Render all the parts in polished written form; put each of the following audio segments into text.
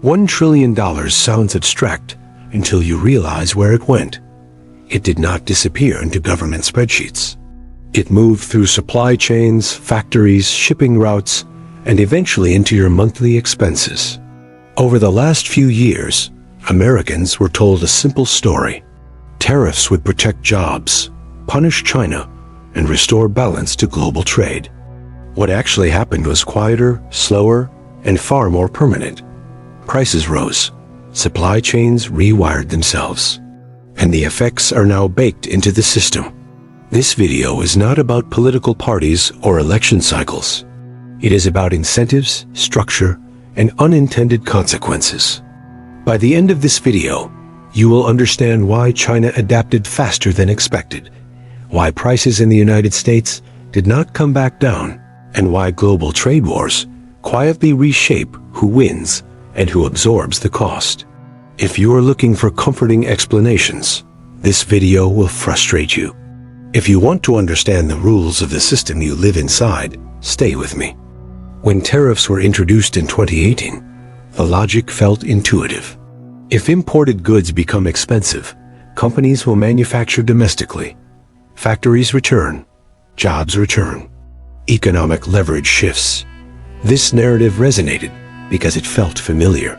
$1 trillion sounds abstract until you realize where it went. It did not disappear into government spreadsheets. It moved through supply chains, factories, shipping routes, and eventually into your monthly expenses. Over the last few years, Americans were told a simple story. Tariffs would protect jobs, punish China, and restore balance to global trade. What actually happened was quieter, slower, and far more permanent. Prices rose, supply chains rewired themselves, and the effects are now baked into the system. This video is not about political parties or election cycles. It is about incentives, structure, and unintended consequences. By the end of this video, you will understand why China adapted faster than expected, why prices in the United States did not come back down, and why global trade wars quietly reshape who wins and who absorbs the cost. If you are looking for comforting explanations, this video will frustrate you. If you want to understand the rules of the system you live inside, stay with me. When tariffs were introduced in 2018, the logic felt intuitive. If imported goods become expensive, companies will manufacture domestically. Factories return, jobs return. Economic leverage shifts. This narrative resonated because it felt familiar.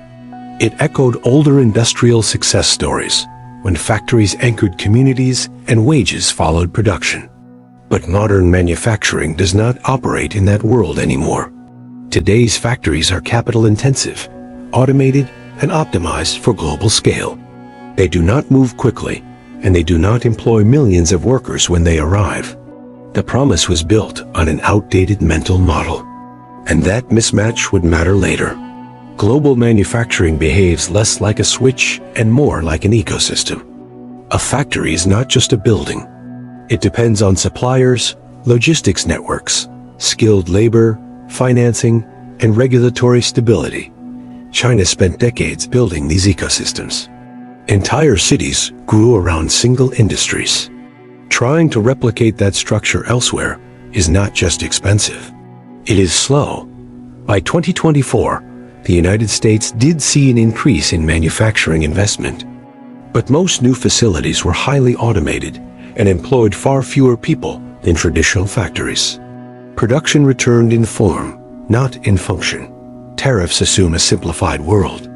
It echoed older industrial success stories when factories anchored communities and wages followed production. But modern manufacturing does not operate in that world anymore. Today's factories are capital-intensive, automated, and optimized for global scale. They do not move quickly, and they do not employ millions of workers when they arrive. The promise was built on an outdated mental model, and that mismatch would matter later. Global manufacturing behaves less like a switch and more like an ecosystem. A factory is not just a building. It depends on suppliers, logistics networks, skilled labor, financing, and regulatory stability. China spent decades building these ecosystems. Entire cities grew around single industries. Trying to replicate that structure elsewhere is not just expensive. It is slow. By 2024, the United States did see an increase in manufacturing investment. But most new facilities were highly automated and employed far fewer people than traditional factories. Production returned in form, not in function. Tariffs assume a simplified world.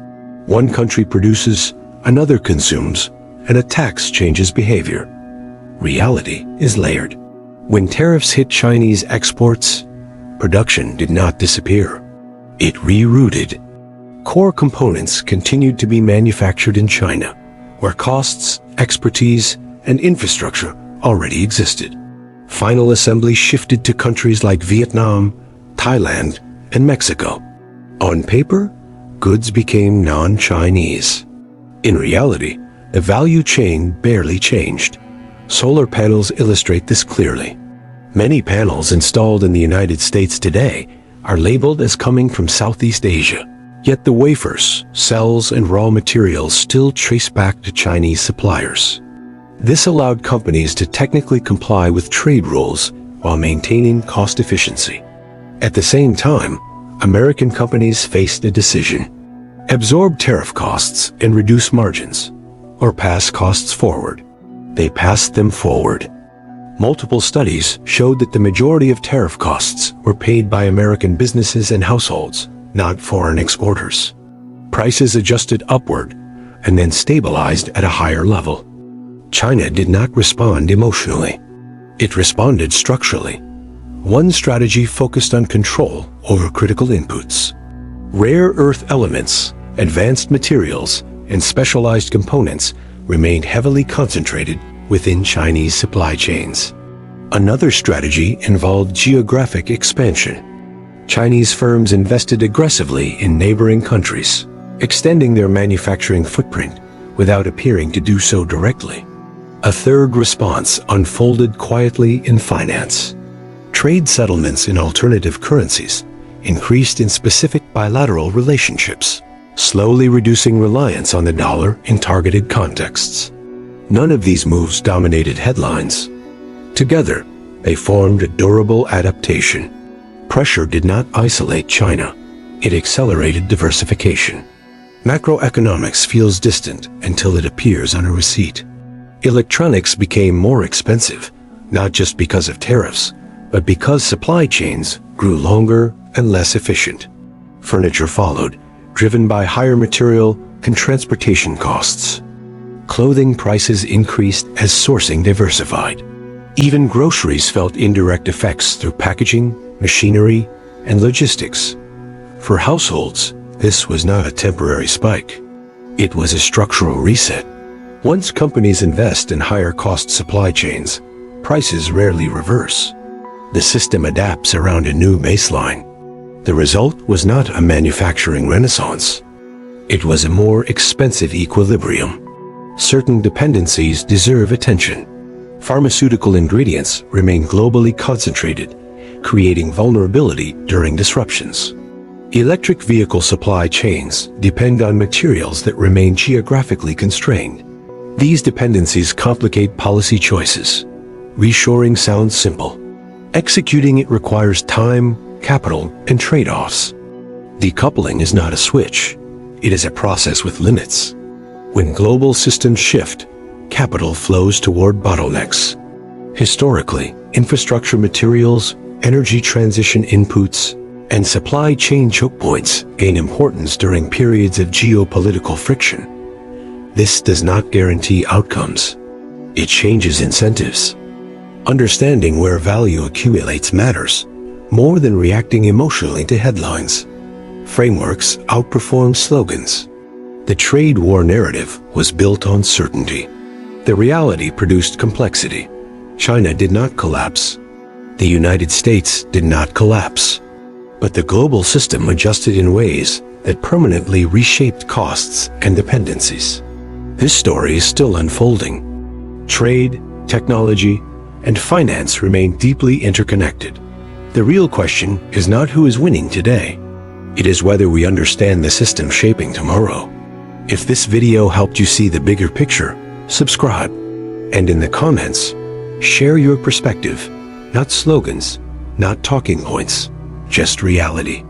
One country produces, another consumes, and a tax changes behavior. Reality is layered. When tariffs hit Chinese exports, production did not disappear. It rerouted. Core components continued to be manufactured in China, where costs, expertise, and infrastructure already existed. Final assembly shifted to countries like Vietnam, Thailand, and Mexico. On paper, goods became non-Chinese. In reality, the value chain barely changed. Solar panels illustrate this clearly. Many panels installed in the United States today are labeled as coming from Southeast Asia, yet the wafers, cells, and raw materials still trace back to Chinese suppliers. This allowed companies to technically comply with trade rules while maintaining cost efficiency. At the same time, American companies faced a decision: absorb tariff costs and reduce margins, or pass costs forward. They passed them forward. Multiple studies showed that the majority of tariff costs were paid by American businesses and households, not foreign exporters. Prices adjusted upward and then stabilized at a higher level. China did not respond emotionally. It responded structurally. One strategy focused on control over critical inputs. Rare earth elements, advanced materials, and specialized components remained heavily concentrated within Chinese supply chains. Another strategy involved geographic expansion. Chinese firms invested aggressively in neighboring countries, extending their manufacturing footprint without appearing to do so directly. A third response unfolded quietly in finance. Trade settlements in alternative currencies increased in specific bilateral relationships, slowly reducing reliance on the dollar in targeted contexts. None of these moves dominated headlines. Together, they formed a durable adaptation. Pressure did not isolate China. It accelerated diversification. Macroeconomics feels distant until it appears on a receipt. Electronics became more expensive, not just because of tariffs, but because supply chains grew longer and less efficient. Furniture followed, driven by higher material and transportation costs. Clothing prices increased as sourcing diversified. Even groceries felt indirect effects through packaging, machinery, and logistics. For households, this was not a temporary spike. It was a structural reset. Once companies invest in higher-cost supply chains, prices rarely reverse. The system adapts around a new baseline. The result was not a manufacturing renaissance. It was a more expensive equilibrium. Certain dependencies deserve attention. Pharmaceutical ingredients remain globally concentrated, creating vulnerability during disruptions. Electric vehicle supply chains depend on materials that remain geographically constrained. These dependencies complicate policy choices. Reshoring sounds simple. Executing it requires time, capital, and trade-offs. Decoupling is not a switch. It is a process with limits. When global systems shift, capital flows toward bottlenecks. Historically, infrastructure materials, energy transition inputs, and supply chain choke points gain importance during periods of geopolitical friction. This does not guarantee outcomes. It changes incentives. Understanding where value accumulates matters, more than reacting emotionally to headlines. Frameworks outperform slogans. The trade war narrative was built on certainty. The reality produced complexity. China did not collapse. The United States did not collapse. But the global system adjusted in ways that permanently reshaped costs and dependencies. This story is still unfolding. Trade, technology, and finance remain deeply interconnected. The real question is not who is winning today. It is whether we understand the system shaping tomorrow. If this video helped you see the bigger picture, subscribe. And in the comments, share your perspective, not slogans, not talking points, just reality.